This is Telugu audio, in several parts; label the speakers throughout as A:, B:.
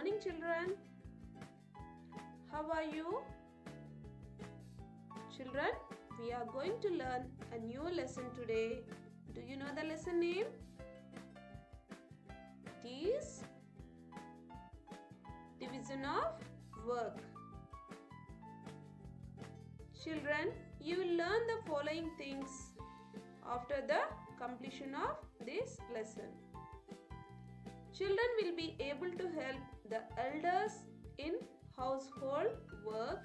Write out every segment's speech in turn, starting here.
A: morning, children. How are you? Children, we are going to learn a new lesson today. Do you know the lesson name? It is division of work. Children, you will learn the following things after the completion of this lesson. Children will be able to help the elders in household work.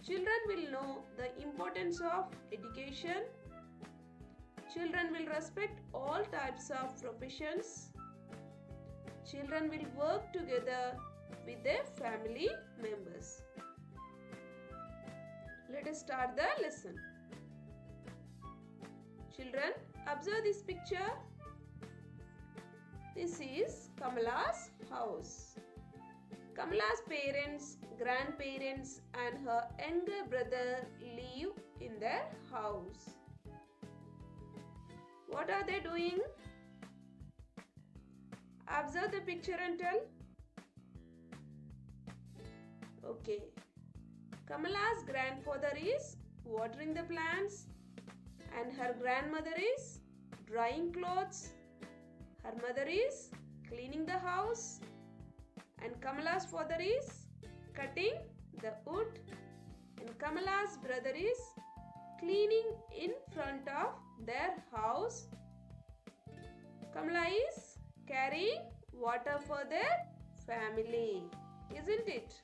A: Children will know the importance of education. Children will respect all types of professions. Children will work together with their family members. Let us start the lesson. Children, observe this picture. This is Kamala's house. Kamala's parents, grandparents and her younger brother live in their house. What are they doing? Observe the picture and tell. Okay. Kamala's grandfather is watering the plants and her grandmother is drying clothes. Her mother is cleaning the house and Kamala's father is cutting the wood and Kamala's brother is cleaning in front of their house. Kamala is carrying water for their family, isn't it?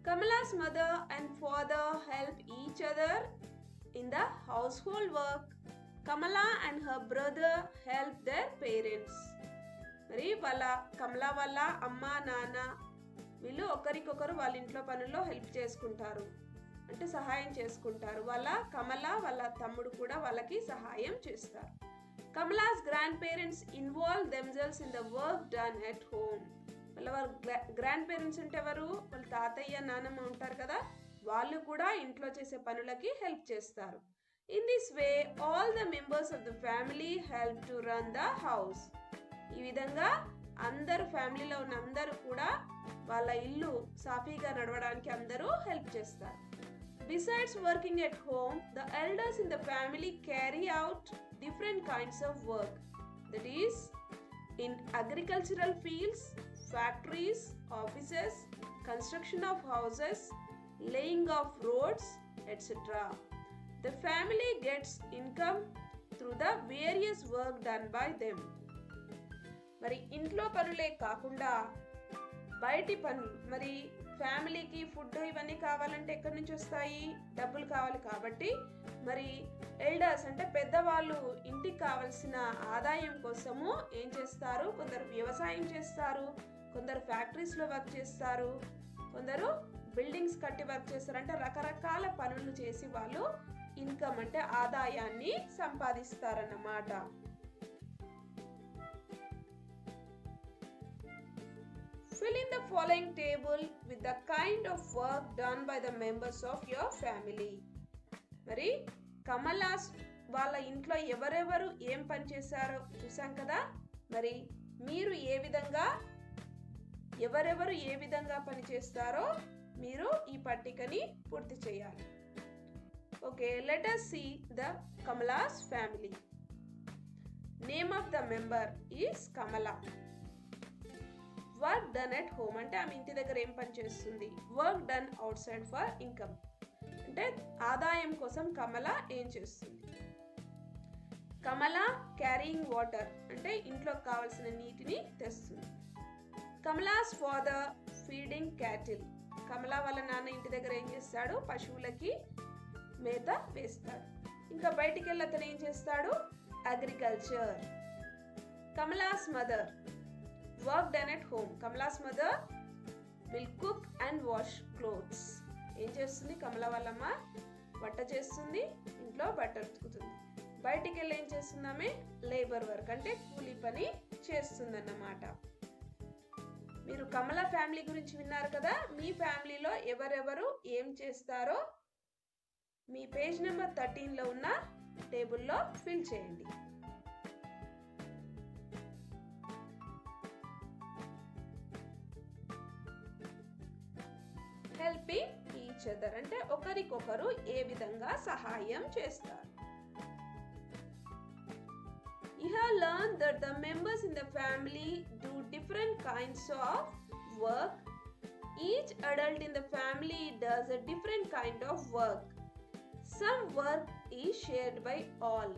A: Kamala's mother and father help each other in the household work. Kamala and her brother help their parents. మరి కమలా వాళ్ళ అమ్మ నాన్న వీళ్ళు ఒకరికొకరు వాళ్ళ ఇంట్లో పనుల్లో హెల్ప్ చేసుకుంటారు, అంటే సహాయం చేసుకుంటారు. కమల వాళ్ళ తమ్ముడు కూడా వాళ్ళకి సహాయం చేస్తారు. Kamala's grandparents involve themselves in the work done at home. వాళ్ళ గ్రాండ్ పేరెంట్స్ అంటే ఎవరు? వాళ్ళ తాతయ్య నాన్నమ్మ ఉంటారు కదా, వాళ్ళు కూడా ఇంట్లో చేసే పనులకి హెల్ప్ చేస్తారు. In this way, all the members of the family help to run the house. ఈ విధంగా అందరు ఫ్యామిలీలో ఉన్న అందరూ కూడా వాళ్ళ ఇల్లు సాఫీగా నడవడానికి అందరూ హెల్ప్ చేస్తారు. Besides working at home, the elders in the family carry out different kinds of work. That is, in agricultural fields, factories, offices, construction of houses, laying of roads, etc. The family gets income through the various work done by them. మరి ఇంట్లో పనులే కాకుండా బయటి పనులు, మరి ఫ్యామిలీకి ఫుడ్ ఇవన్నీ కావాలంటే ఎక్కడి నుంచి వస్తాయి? డబ్బులు కావాలి. కాబట్టి మరి ఎల్డర్స్ అంటే పెద్దవాళ్ళు ఇంటికి కావలసిన ఆదాయం కోసము ఏం చేస్తారు? కొందరు వ్యవసాయం చేస్తారు, కొందరు ఫ్యాక్టరీస్లో వర్క్ చేస్తారు, కొందరు బిల్డింగ్స్ కట్టి వర్క్ చేస్తారు. అంటే రకరకాల పనులు చేసి వాళ్ళు ఇన్కమ్ అంటే ఆదాయాన్ని సంపాదిస్తారన్నమాట. Fill in the following table with the kind of work done by the members of your family. మరి కమలాస్ వాళ్ళ ఇంట్లో ఎవరెవరు ఏం పని చేశారో చూసాం కదా. మరి మీరు ఎవరెవరు ఏ విధంగా పని చేస్తారో మీరు ఈ పట్టికని పూర్తి చేయాలి. Okay, let us see the Kamala's family. Name of the member is Kamala. Work done at home అంటే ఆమె ఇంటి దగ్గర ఏం పని చేస్తుంది? Work done outside for income అంటే ఆదాయం కోసం కమల ఏం చేస్తుంది? కమల క్యారింగ్ వాటర్ అంటే ఇంట్లోకి కావాల్సిన నీటిని తెస్తుంది. కమలాస్ ఫాదర్ ఫీడింగ్ క్యాటిల్. కమల వాళ్ళ నాన్న ఇంటి దగ్గర ఏం చేస్తాడు? పశువులకి మేత వేస్తాడు. ఇంకా బయటికి వెళ్ళి అతను ఏం చేస్తాడు? Agriculture. Kamala's mother work done at home. Kamala's mother will cook and wash clothes. ఏం చేస్తుంది? కమల వాళ్ళమ్మ వంట చేస్తుంది, ఇంట్లో బట్టలు ఉతుకుతుంది. బయటికి వెళ్ళి ఏం చేస్తుందామే? లేబర్ వర్క్ అంటే కూలీ పని చేస్తుందన్నమాట. మీరు కమల ఫ్యామిలీ గురించి విన్నారు కదా. మీ ఫ్యామిలీలో ఎవరెవరు ఏం చేస్తారో మీ పేజ్ నెంబర్ 13లో ఉన్న టేబుల్లో ఫిల్ చేయండి. other అంటే ఒకరికొకరు ఏ విధంగా సహాయం చేస్తారు. You have learned that the members in the family do different kinds of work. Each adult in the family does a different kind of work. Some work is shared by all.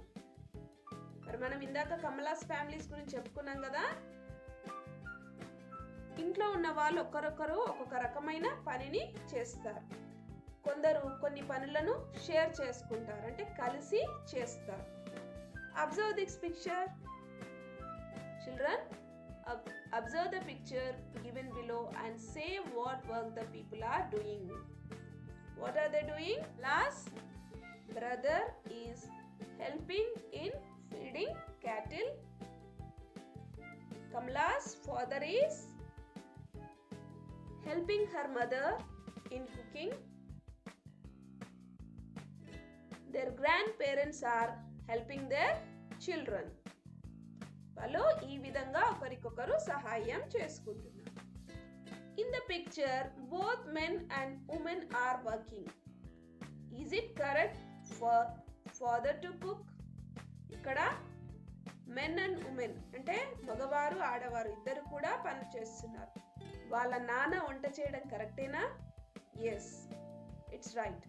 A: మరి మనం ఇందాక కమలాస్ ఫ్యామిలీస్ గురించి చెప్పుకున్నాం కదా. ఇంట్లో ఉన్న వాళ్ళు ఒక్కొక్కరు ఒక్కొక్క రకమైన పనిని చేస్తారు. కొందరు కొన్ని పనులను షేర్ చేసుకుంటారు అంటే కలిసి చేస్తారు. Observe this picture. Children, observe the picture given below and say what work the people are doing. What are they doing? Last brother is helping in feeding cattle. Kamala's father is helping her mother in cooking. Their grandparents are helping their children. వాళ్ళు ఈ విధంగా ఒకరికొకరు సహాయం చేసుకుంటున్నారు. In the picture, both men and women are working. Is it correct for father to cook? ఇక్కడ men and women అంటే మగవారు ఆడవారు ఇద్దరు కూడా పని చేస్తున్నారు. వాళ్ళ నాన్న వంట చేయడం కరెక్టేనా? Yes, it's right.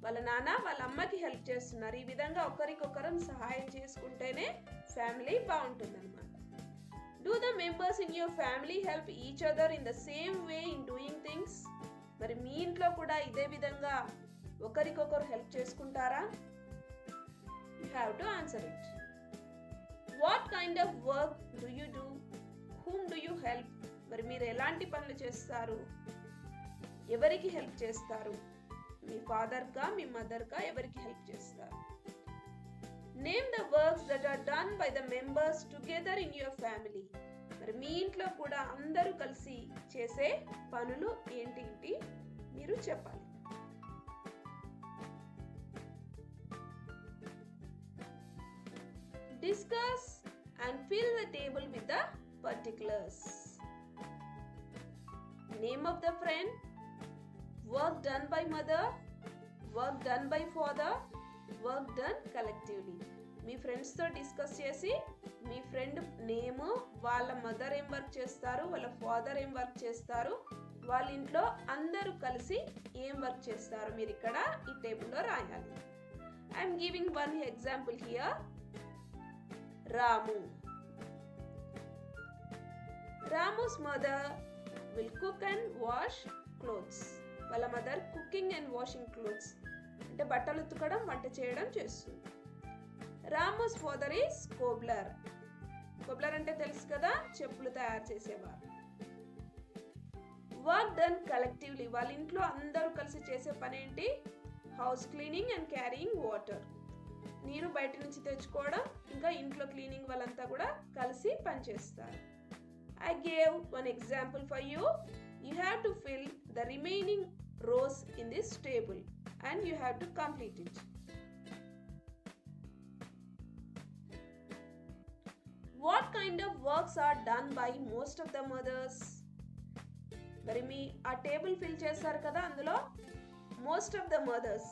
A: వాళ్ళ నాన్న వాళ్ళ అమ్మకి హెల్ప్ చేస్తున్నారు. ఈ విధంగా ఒకరికొకరు సహాయం చేసుకుంటేనే ఫ్యామిలీ బాగుంటుందన్నమాట. Do the members in your family help each other in the same way in doing things? మరి మీ ఇంట్లో కూడా ఇదే విధంగా ఒకరికొకరు హెల్ప్ చేసుకుంటారా? You have to answer it. What kind of work do you do? Whom do you help? మరి మీరు ఎలాంటి పనులు చేస్తారు? ఎవరికి హెల్ప్ చేస్తారు? మీ ఫాదర్కా మీ మదర్కా ఎవరికి హెల్ప్ చేస్తారు? Name the works that are done by the members together in your family. మరి మీ ఇంట్లో కూడా అందరూ కలిసి చేసే పనులు ఏంటి మీరు చెప్పాలి. Discuss and fill the table with the particulars. Name of the friend, work done by mother, work done by father, work done collectively. మీ ఫ్రెండ్స్తో డిస్కస్ చేసి మీ ఫ్రెండ్ నేమ్, వాళ్ళ మదర్ ఏం వర్క్ చేస్తారు, వాళ్ళ ఫాదర్ ఏం వర్క్ చేస్తారు, వాళ్ళ ఇంట్లో అందరూ కలిసి ఏం వర్క్ చేస్తారు మీరు ఇక్కడ ఈ టేబుల్లో రాయాలి. I'm giving one example here. Ramu's mother will cook and wash clothes. వాళ్ళ mother cooking and washing clothes అంటే బట్టలు ఉతకడం వంట చేయడం చేస్తుంది. Ramu's father is cobbler. Cobbler అంటే తెలుసు కదా, చెప్పులు తయారు చేసేవారు. Work done collectively. వాళ్ళ ఇంట్లో అందరూ కలిసి చేసే పని ఏంటి? House cleaning and carrying water. నీరు బయట నుంచి తెచ్చుకోవడం, ఇంకా ఇంట్లో క్లీనింగ్ వాళ్ళంతా కూడా కలిసి పనిచేస్తారు. I gave one example for you. You have to fill the remaining rows in this table and you have to complete it. What kind of works are done by most of the mothers? మరి మీ ఆ టేబుల్ ఫిల్ చేస్తారు కదా, అందులో మోస్ట్ ఆఫ్ ద మదర్స్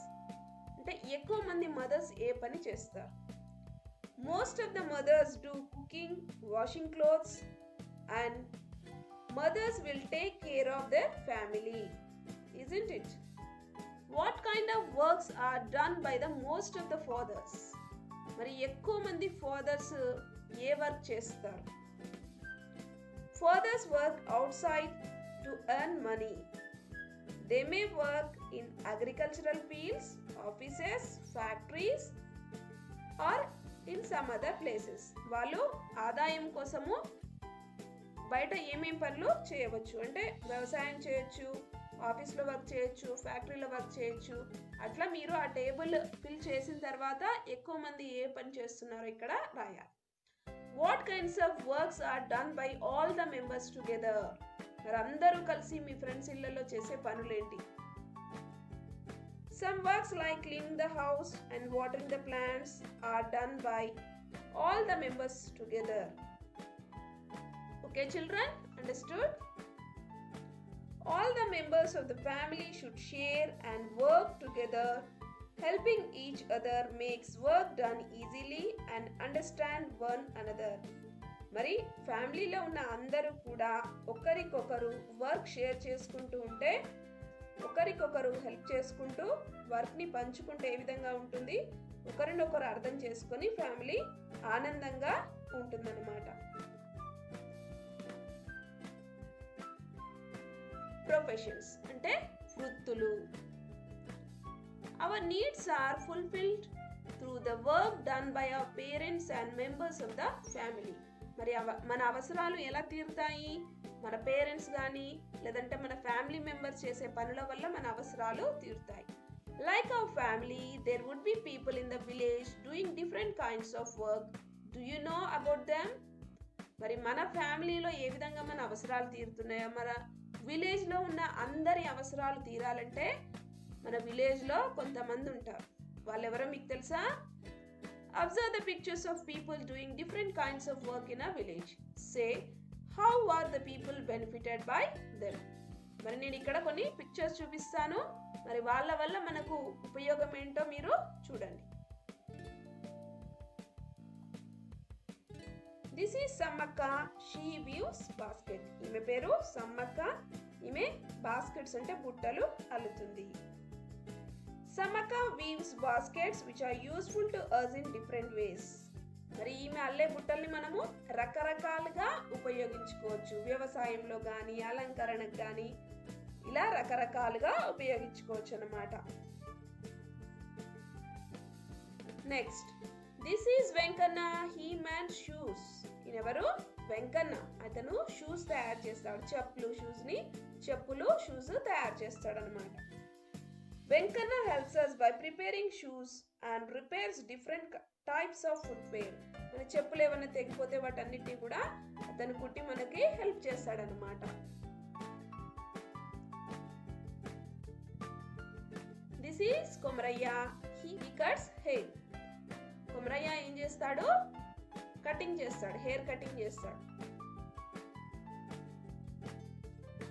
A: అంటే ఎక్కువ మంది మదర్స్ ఏ పని చేస్తారు? Most of the mothers do cooking, washing clothes and mothers will take care of their family, isn't it? What kind of works are done by the most of the fathers? మరి ఎక్కువ మంది ఫాదర్స్ ఏ వర్క్ చేస్తారు? Fathers work outside to earn money. They may work in agricultural fields, offices, factories or in some other places. వాళ్ళు ఆదాయం కోసము బయట ఏమేం పనులు చేయవచ్చు అంటే వ్యవసాయం చేయొచ్చు, ఆఫీస్లో వర్క్ చేయొచ్చు, ఫ్యాక్టరీలో వర్క్ చేయొచ్చు. అట్లా మీరు ఆ టేబుల్ ఫిల్ చేసిన తర్వాత ఎక్కువ మంది ఏ పని చేస్తున్నారో ఇక్కడ రాయాలి. What kinds of works are done by all the members together? మరి అందరూ కలిసి మీ ఫ్రెండ్స్ ఇళ్లలో చేసే పనులేంటి? Some works like cleaning the house and watering the plants are done by all the members together. Okay children, understood? All the members of the family should share and work together. Helping each other makes work done easily and understand one another. మరి ఫ్యామిలీలో ఉన్న అందరూ కూడా ఒకరికొకరు వర్క్ షేర్ చేసుకుంటూ ఉంటే, ఒకరికొకరు హెల్ప్ చేసుకుంటూ వర్క్ని పంచుకుంటే ఏ విధంగా ఉంటుంది, ఒకరినొకరు అర్థం చేసుకొని ఫ్యామిలీ ఆనందంగా ఉంటుందన్నమాట. ప్రొఫెషన్స్ అంటే వృత్తులు. Our needs are fulfilled through the work done by our parents and members of the family. మరి మన అవసరాలు ఎలా తీరుతాయి? మన పేరెంట్స్ కానీ లేదంటే మన ఫ్యామిలీ మెంబర్స్ చేసే పనుల వల్ల మన అవసరాలు తీరుతాయి. Like our family, there would be people in the village doing different kinds of work. Do you know about them? మరి మన ఫ్యామిలీలో ఏ విధంగా మన అవసరాలు తీరుతున్నాయో, మన విలేజ్లో ఉన్న అందరి అవసరాలు తీరాలంటే మన విలేజ్లో కొంతమంది ఉంటారు. వాళ్ళు ఎవరో మీకు తెలుసా? Observe the pictures of people doing different kinds of work in a village. Say, how are the people benefited by them? మరి నేను ఇక్కడ కొన్ని పిక్చర్స్ చూపిస్తాను. మరి వాళ్ళ వల్ల మనకు ఉపయోగం ఏంటో మీరు చూడండి. This is Sammakka. She weaves basket. ఈమె పేరు సమ్మక్క. ఈమె బాస్కెట్స్ అంటే బుట్టలు అల్లుతుంది. Sammakka weaves baskets which are useful to us in different ways. మరి ఈమె అల్లే బుట్టల్ని మనము రకరకాలుగా ఉపయోగించుకోవచ్చు. వ్యవసాయంలో కానీ, అలంకరణకు కానీ ఇలా రకరకాలుగా ఉపయోగించుకోవచ్చు అన్నమాట. Next, this is Venkanna. He man shoes. ఈయనెవరు? వెంకన్న. అతను షూస్ తయారు చేస్తాడు. చెప్పులు షూస్ తయారు చేస్తాడు అనమాట. Venkanna helps us by preparing shoes and repairs different types of footwear. మన చెప్పులు ఏమైనా తెగిపోతే వాటన్నిటిని కూడా అతను కుట్టి మనకి హెల్ప్ చేస్తాడనమాట. This is Komaraiah. He cuts hair. Komaraiah ఏం చేస్తాడు? కటింగ్ చేస్తాడు, హెయిర్ కటింగ్ చేస్తాడు.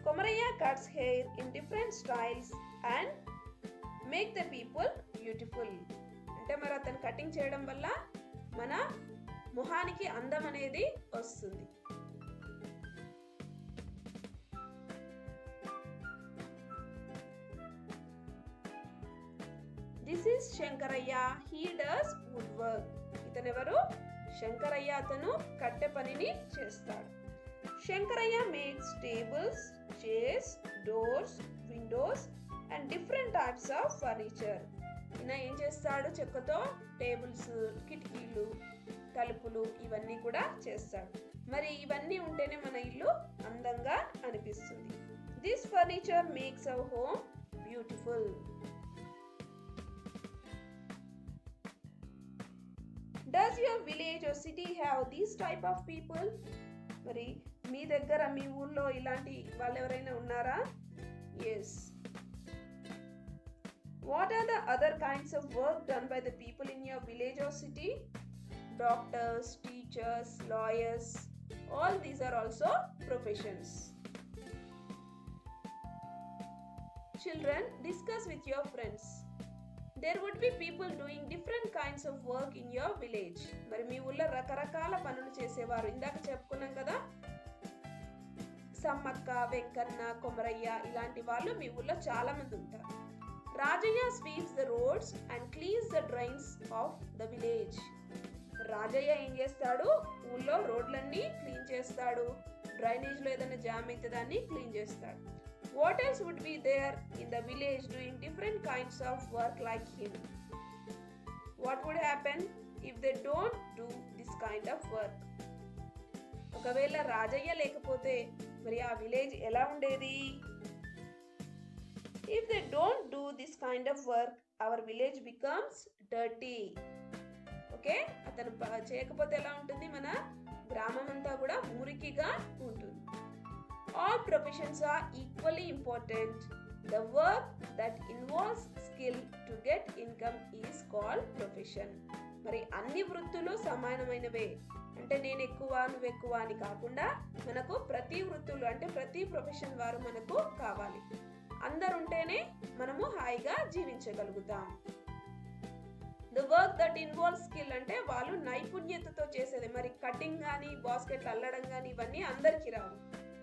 A: Komaraiah cuts hair in different styles and make the people beautiful. అంటే మరి అతను కటింగ్ చేయడం వల్ల మన ముఖానికి అందం అనేది వస్తుంది. This is Shankaraiah. He does wood work. ఇతను ఎవరు? శంకరయ్య. అతను కట్టె పనిని చేస్తాడు. Shankaraiah makes tables, chairs, doors, Windows and different types of furniture. ఈయన ఏం చేస్తాడు? చెక్కతో టేబుల్స్, కిటికీలు, తలుపులు ఇవన్నీ కూడా చేస్తాడు. మరి ఇవన్నీ ఉంటేనే మన ఇల్లు అందంగా అనిపిస్తుంది. This furniture makes our home beautiful. Does your village or city have these type of people? మరి మీ దగ్గర, మీ ఊర్లో ఇలాంటి వాళ్ళు ఎవరైనా ఉన్నారా? Yes. What are the other kinds of work done by the people in your village or city? Doctors, teachers, lawyers, all these are also professions. Children, discuss with your friends. There would be people doing different kinds of work in your village. మరి మీ ఊళ్ళో రకరకాల పనులు చేసేవారు. ఇందాక చెప్పుకున్నాం కదా, సమ్మక్క, వెంకన్న, కొమరయ్య ఇలాంటి వాళ్ళు మీ ఊళ్ళో చాలా మంది ఉంటారు. Rajaiah sweeps the roads and cleans the drains of the village. Rajaiah ఏం చేస్తాడు? ఊళ్ళో రోడ్లన్నీ క్లీన్ చేస్తాడు. డ్రైనేజ్లో ఏదైనా జామ్ అయితే దాన్ని క్లీన్ చేస్తాడు. What else would be there in the village doing different kinds of work like him? What would happen if they don't do this kind of work? ఒకవేళ రాజయ్య లేకపోతే మరి ఆ విలేజ్ ఎలా ఉండేది? If they don't do this kind of work, our village becomes dirty. Okay, అతను చేయకపోతే ఎలా ఉంటుంది? మన గ్రామం అంతా కూడా మురికిగా ఉంటుంది. All professions are equally important. The work that involves skill to get income is called profession. మరి అన్ని వృత్తులు సమానమైనవే, అంటే నేను ఎక్కువ నువ్వు ఎక్కువ అని కాకుండా మనకు ప్రతి వృత్తులు అంటే ప్రతి ప్రొఫెషన్ వారు మనకు కావాలి. అందరుంటేనే మనము హాయిగా జీవించగలుగుతాం. The work that involve skill అంటే వాళ్ళు నైపుణ్యతతో చేసేది. మరి కటింగ్ కానీ బాస్కెట్లు అల్లడం కానీ ఇవన్నీ అందరికీ రావు,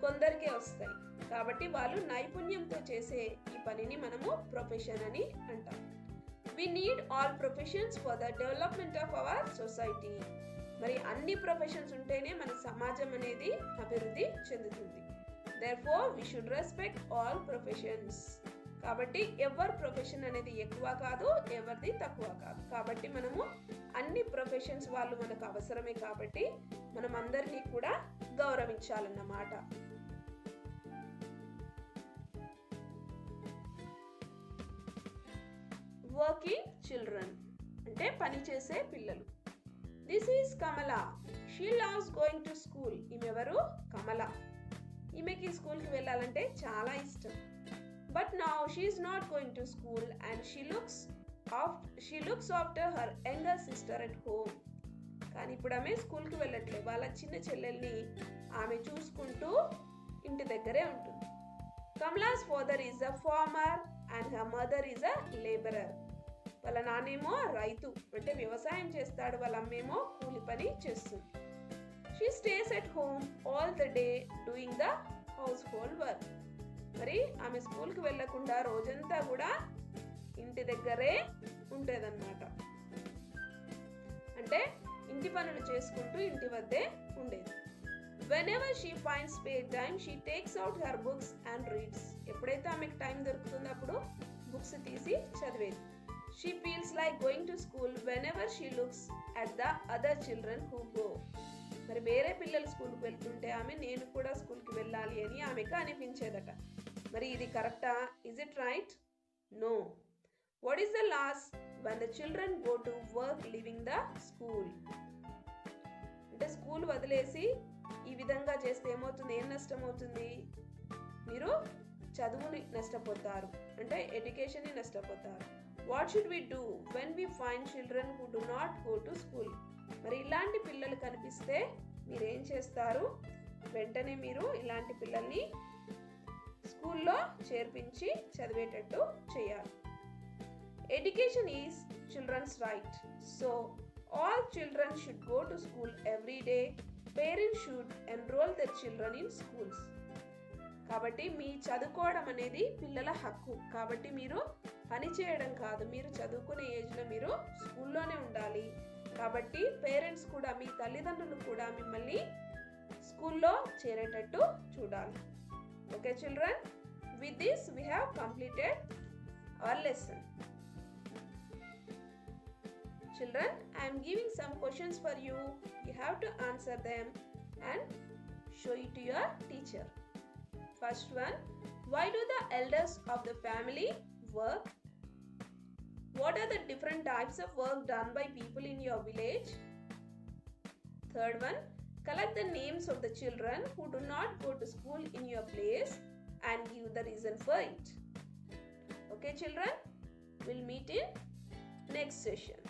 A: కొందరికే వస్తాయి. కాబట్టి వాళ్ళు నైపుణ్యంతో చేసే ఈ పనిని మనము ప్రొఫెషన్ అని అంటాం. We need all professions for the development of our society. మరి అన్ని ప్రొఫెషన్స్ ఉంటేనే మన సమాజం అనేది అభివృద్ధి చెందుతుంది. Therefore, we should respect all professions. కాబట్టి ఎవరి ప్రొఫెషన్ అనేది ఎక్కువ కాదు, ఎవరిది తక్కువ కాదు. కాబట్టి మనము అన్ని ప్రొఫెషన్స్ వాళ్ళు మనకు అవసరమే, కాబట్టి మనం అందరినీ కూడా గౌరవించాలన్నమాట. వర్కింగ్ చిల్డ్రన్ అంటే పనిచేసే పిల్లలు. This is Kamala, she loves going to school. ఈమెవరు? కమల. ఈమెకి స్కూల్కి వెళ్ళాలంటే చాలా ఇష్టం. But now she is not going to school and she looks after her younger sister at home. కానీ ఇప్పుడు ఆమె స్కూల్కి వెళ్ళట్లేదు, వాళ్ళ చిన్న చెల్లెల్ని ఆమె చూసుకుంటూ ఇంటి దగ్గరే ఉంటుంది. Kamala's father is a farmer and her mother is a labourer. వాళ్ళ నాన్నేమో రైతు అంటే వ్యవసాయం చేస్తాడు, వాళ్ళ అమ్మేమో కూలి పని చేస్తుంది. She stays at home all the day doing the house hold work. మరి ఆమె స్కూల్కి వెళ్ళకుండా రోజంతా కూడా ఇంటి దగ్గరే ఉండేదన్నమాట. అంటే ఇంటి పనులు చేసుకుంటూ ఇంటి వద్దే ఉండేది. Whenever she finds spare time, she takes out her books and reads. ఎప్పుడైతే ఆమెకు టైం దొరుకుతుందో అప్పుడు బుక్స్ తీసి చదివేది. She feels like going to school whenever she looks at the other children who go. మరి వేరే పిల్లలు స్కూల్కి వెళ్తుంటే ఆమె నేను కూడా స్కూల్కి వెళ్ళాలి అని ఆమెకు అనిపించేదట. మరి ఇది కరెక్టా? Is it right? No. What is the loss when the children go to work leaving the school? అంటే స్కూల్ వదిలేసి ఈ విధంగా చేస్తే ఏమవుతుంది? ఏం నష్టం అవుతుంది? మీరు చదువుని నష్టపోతారు, అంటే ఎడ్యుకేషన్ని నష్టపోతారు. What should we do when we find children who do not go to school? మరి ఇలాంటి పిల్లలు కనిపిస్తే మీరేం చేస్తారు? వెంటనే మీరు ఇలాంటి పిల్లల్ని స్కూల్లో చేర్పించి చదివేటట్టు చేయాలి. Education is children's right, so all children should go to school every day. Parents should enroll their children in schools. కాబట్టి మీ చదువుకోవడం అనేది పిల్లల హక్కు. కాబట్టి మీరు పని చేయడం కాదు, మీరు చదువుకునే ఏజ్లో మీరు స్కూల్లోనే ఉండాలి. కాబట్టి పేరెంట్స్ కూడా, మీ తల్లిదండ్రులు కూడా మిమ్మల్ని స్కూల్లో చేరేటట్టు చూడాలి. Okay children, with this we have completed our lesson. Children, I am giving some questions for you. You have to answer them and show it to your teacher. First one, why do the elders of the family work? What are the different types of work done by people in your village? Third one, collect the names of the children who do not go to school in your place and give the reason for it. Okay children, we'll meet in next session.